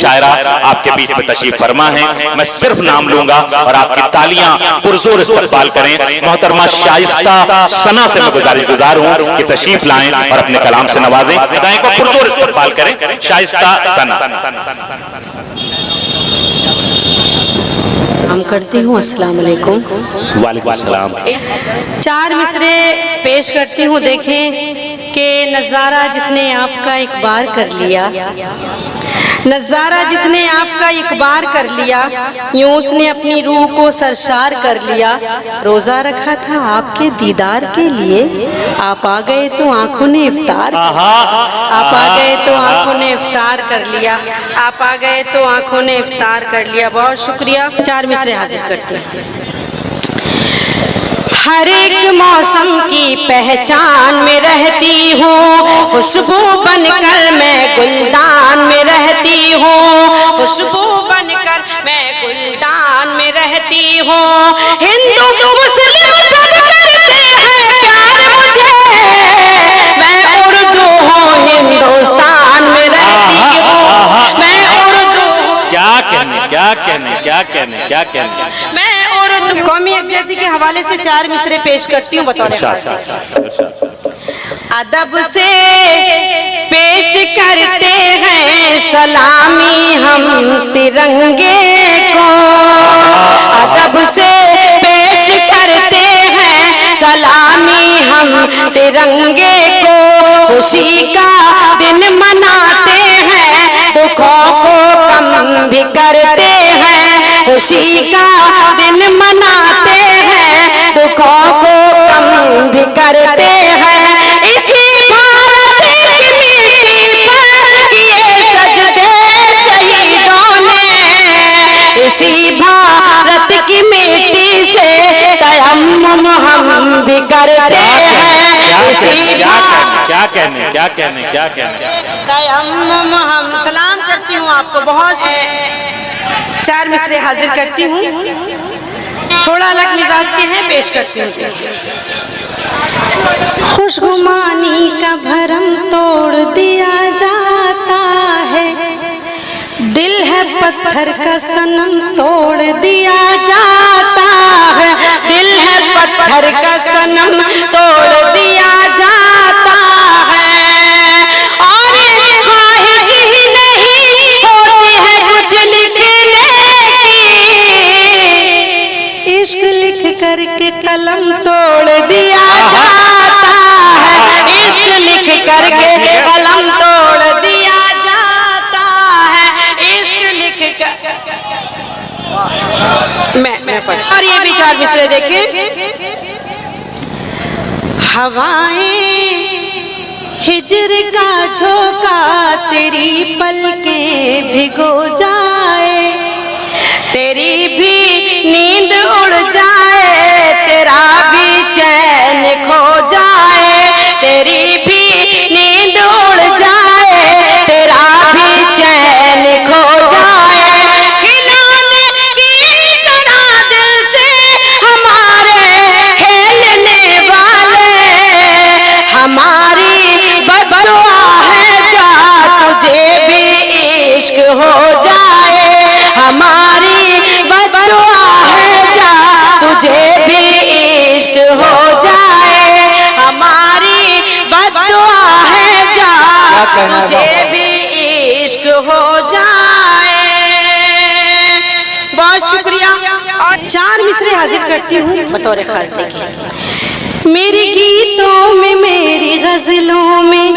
शायरा आपके बीच में तशरीफ फरमा है। मैं सिर्फ नाम लूंगा और आपकी तालियां पुरजोर इस्तकबाल करें। मोहतरमा शाइस्ता सना से मैं गुजारिश हूं कि तशरीफ लाएं और अपने कलाम से नवाजें। एक बार पुरजोर इस्तकबाल करें शाइस्ता सना। हम करती हूँ। अस्सलाम वालेकुम। वालेकुम अस्सलाम। 4 मिसरे पेश करती हूँ। देखें कि नज़ारा जिसने आपका एक बार कर लिया, नज़ारा जिसने आपका एक बार कर लिया, यूं उसने अपनी रूह को सरशार कर लिया। रोज़ा रखा था आपके दीदार के लिए, आप आ गए तो आंखों ने इफ्तार, आप आ गए तो आंखों ने इफ्तार कर लिया, आप आ गए तो आंखों ने इफ्तार कर लिया। बहुत शुक्रिया। 4 मिसरे हाजिर करते हैं। हर एक मौसम की पहचान में रहती हूँ, खुशबू बनकर मैं गुलदान में रहती हूँ, खुशबू बनकर मैं गुलदान में रहती हूँ। हिंदू मुस्लिम सब करते हैं प्यार मुझे, मैं उर्दू हूँ हिंदुस्तान में रहती हूँ, मैं उर्दू हूँ। क्या कहने क्या कहने क्या कहने क्या कहने। मैं कौमी यकजहती के हवाले से 4 मिसरे पेश करती हूँ। बतौर अदब से पेश करते हैं सलामी हम तिरंगे को, अदब से पेश करते हैं सलामी हम तिरंगे को। खुशी का दिन मनाते हैं, दुखों को कम भी करते हैं, खुशी का दिन मनाते हैं, दुखों को कम भी करते हैं। इसी भारत की मिट्टी पर किए सजदे शहीदों ने, इसी भारत की मिट्टी से तयम्मुम हम भी करते हैं, इसी क्या कहने क्या कहने क्या कहने तयम्मुम हम। सलाम करती हूँ आपको। बहुत 4 मिसरे हाजिर करती हूँ, थोड़ा अलग मिजाज के हैं, पेश करती हूँ। खुशगुमानी का भरम तोड़ दिया जाता है, दिल है पत्थर का सनम तोड़ दिया जाता है, दिल है पत्थर का सनम तोड़ दिया जाता है। और ख्वाहिश ही नहीं होती है कुछ लिखने की, इश्क लिख करके कलम तोड़ दिया जाता है, इश्क लिख करके कलम तोड़ दिया जाता है, इश्क लिख कर। मैं पढ़। और ये भी 4 मिसरे देखें। हवाएं हिज्र का झोंका तेरी पलकें भिगो जाए, तेरी भी नींद उड़ जाए, तेरा भी चैन खो जाए, तेरी भी नींद उड़ जाए, तेरा भी चैन खो जाए। खिलौने की तरह दिल से हमारे खेलने वाले, हमारी बददुआ है जा तुझे भी इश्क हो जाए, हमारी बददुआ है जा तुझे भी इश्क हो जाए, हमारी बददुआ है जा तुझे भी इश्क हो जाए। बहुत शुक्रिया। और 4 मिसरे हाजिर करती हूँ बतौर खास। देखिए मेरे गीतों में, मेरी गजलों में,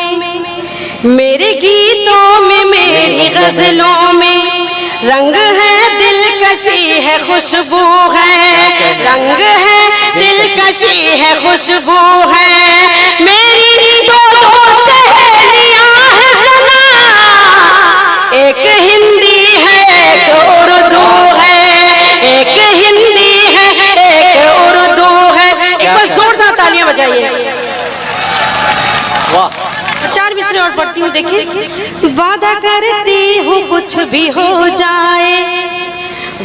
मेरे गीतों में, मेरी गजलों में रंग है, दिलकशी है, खुशबू है, रंग है, दिलकशी है, खुशबू है। मेरी 2 सहेलियां हैं सना, एक हिंदी है एक उर्दू है, एक हिंदी है एक उर्दू है। एक बार जोर से तालियां बजाइए। वाह। 4 मिसरे और पढ़ती हूँ। देखिए वादा करती हूँ कुछ भी हो जाए,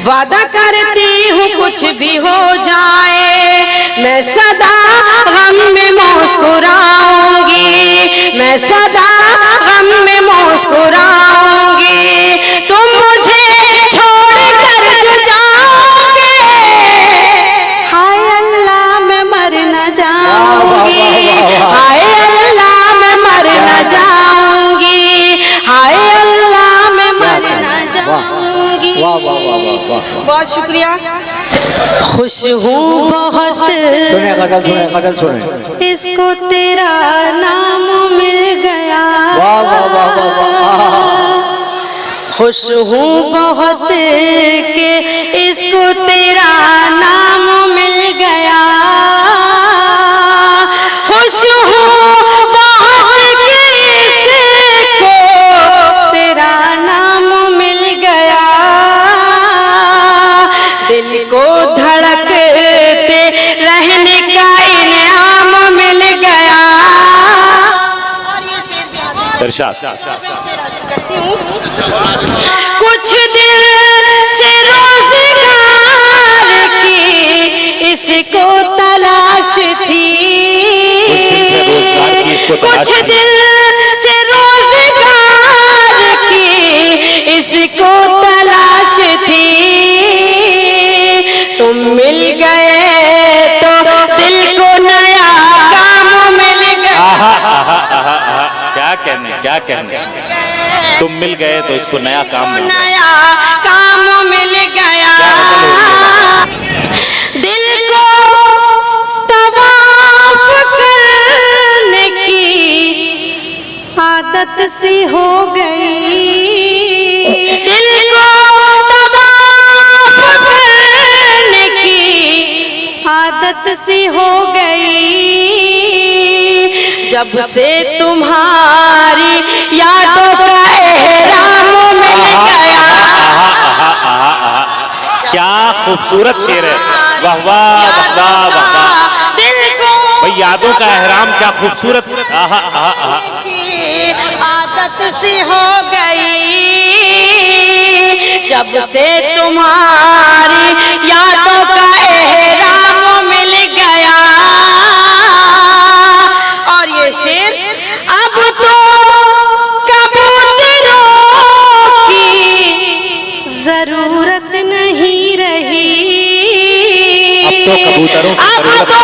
वादा करती हूँ कुछ भी हो जाए, मैं सदा गम में मुस्कुराऊंगी, मैं सदा गम में मुस्कुराऊंगी। तुम बहुत शुक्रिया। खुश हूँ बहुत, गजल सुने। इसको तेरा नाम मिल गया। वाह वाह वाह वाह वाह। खुश हूँ बहुत के इसको तेरा नाम मिल गया। खुश हूँ बहुत के इसको तेरा नाम मिल गया। दिल को धड़कते रहने का इनाम मिल गया। कुछ दिल से रोजगार की इसको तलाश थी। कुछ दिल से रोजगार की इसको तलाश थी। तुम मिल गए तो दिल को नया काम मिल गया। क्या कहने, क्या कहने। तुम मिल गए तो इसको नया काम मिल गया। नया काम मिल गया। दिल को तवाफ करने की आदत सी हो गई। दिल को तवाफ करने की आदत सी हो गई। जब से तुम्हारी यादों का एहराम मिल गया। क्या खूबसूरत शेर है। वाह वाह वाह वाह वाह। दिल को भाई यादों का एहराम क्या खूबसूरत। आदत सी हो गई। जब से तुम्हारी यादों का एहराम मिल गया। और ये शेर अब तो कबूतरों की जरूरत नहीं रही। अब तो कबूतरों की अब तो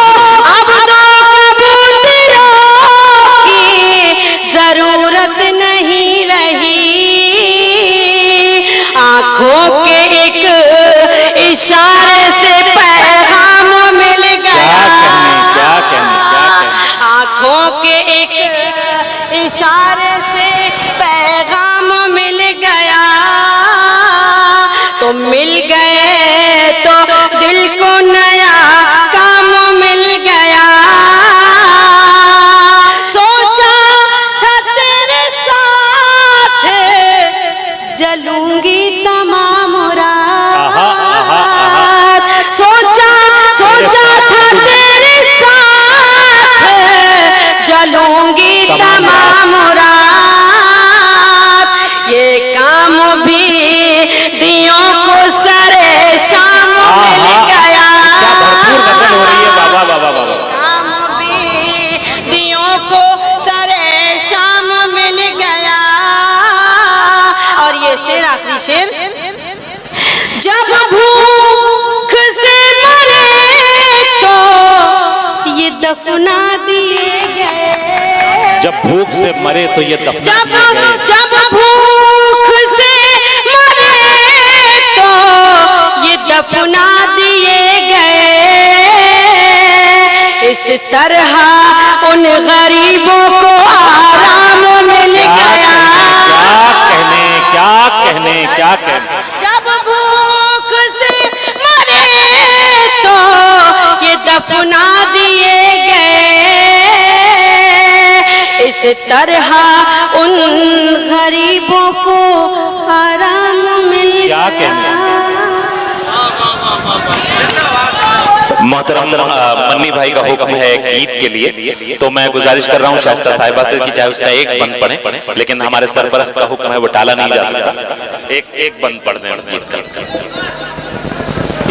कबूतरों की जरूरत नहीं रही। आंखों के एक इशारे से पैगाम मिल गया। क्या कहने, क्या कहने। आंखों के एक इशारे से पैगाम मिल गया। तो मिल गए तो दिल को नया काम मिल गया। सोचा था तेरे साथ जलूंगी तमाम रात। सोचा था तेरे साथ जलूंगी तमाम रात। ये काम भी दियों को सरे शाम मिल गया। क्या भरपूर गजल हो रही है। बाबा बाबा बाबा। काम भी दियों को सरे शाम मिल गया। और ये शेर आखिरी शेर। जब भूख से मरे तो ये दफना दिए गए। जब भूख से मरे तो ये दफना दिए गए। जब भूख से मरे तो ये दफना दिए गए। इस तरह उन गरीबों को आराम मिल गया। क्या कहने, क्या कहने। जब भूख से मरे तो ये दफना दिए गए। इस तरह उन गरीबों को आराम मिल गया। क्या कहने। मोहतरम मन्नी भाई का हुक्म है गीत के लिए, तो मैं गुजारिश कर रहा हूँ शाइस्ता साहिबा से कि चाहे उसका एक बंद पढ़े, लेकिन हमारे सरपरस्त का हुक्म है वो टाला नहीं जा सकता। एक बंद पढ़ दें गीत का।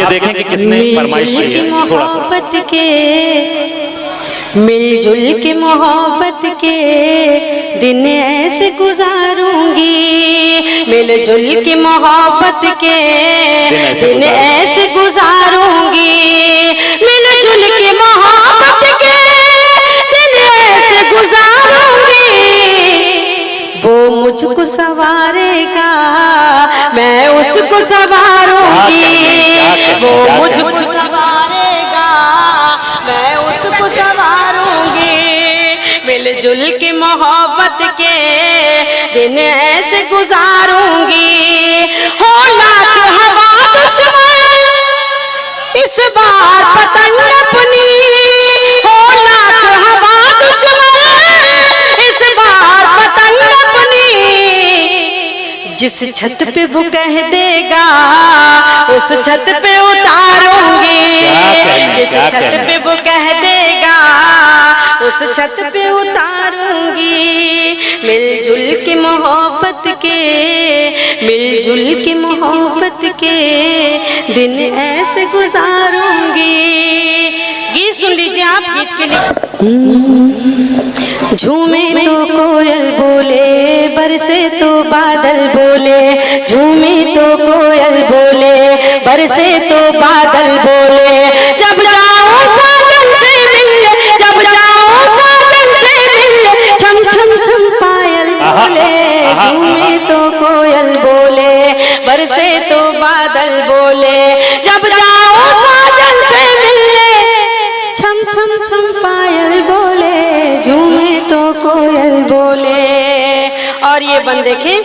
ये देखें कि किसने फरमाइश की है। थोड़ा सा मिलजुल के मोहब्बत के दिन ऐसे गुजारूंगी। मिलजुल के मोहब्बत के दिन ऐसे गुजारूंगी। मिलजुल के मोहब्बत के दिन ऐसे गुजारूंगी। वो मुझको संवारेगा, मैं उस उसको संवारूंगी, वो मुझको संवारेगा, मैं उसको संवारूंगी। मिलजुल के मोहब्बत के दिन ऐसे गुजारूंगी। हो लाख हवा दुश्मन इस बार पतंग अपनी, हो लाख हवा दुश्मन इस बार पतंग अपनी। जिस छत पे वो कह देगा उस छत पे उतारूंगी, जिस छत पे वो कह देगा उस छत पे उतारूंगी। मिलजुल के मोहब्बत के, मिलजुल के मोहब्बत के दिन ऐसे गुजारूंगी। गीत सुन लीजिए आप, गीत के लिए। झूमे तो कोयल बोले, बरसे तो बादल बोले, झूमे तो कोयल बोले, बरसे तो बादल बोले। जब जाऊं साजन से मिलने, जब जाऊं साजन से मिलने, छम छम छम पायल बोले। झूमे तो कोयल बोले, बरसे तो बादल बोले। जब जाऊं साजन से मिलने, छम छम छम पायल बोले, झूमे तो कोयल बोले। और ये बंद देखें,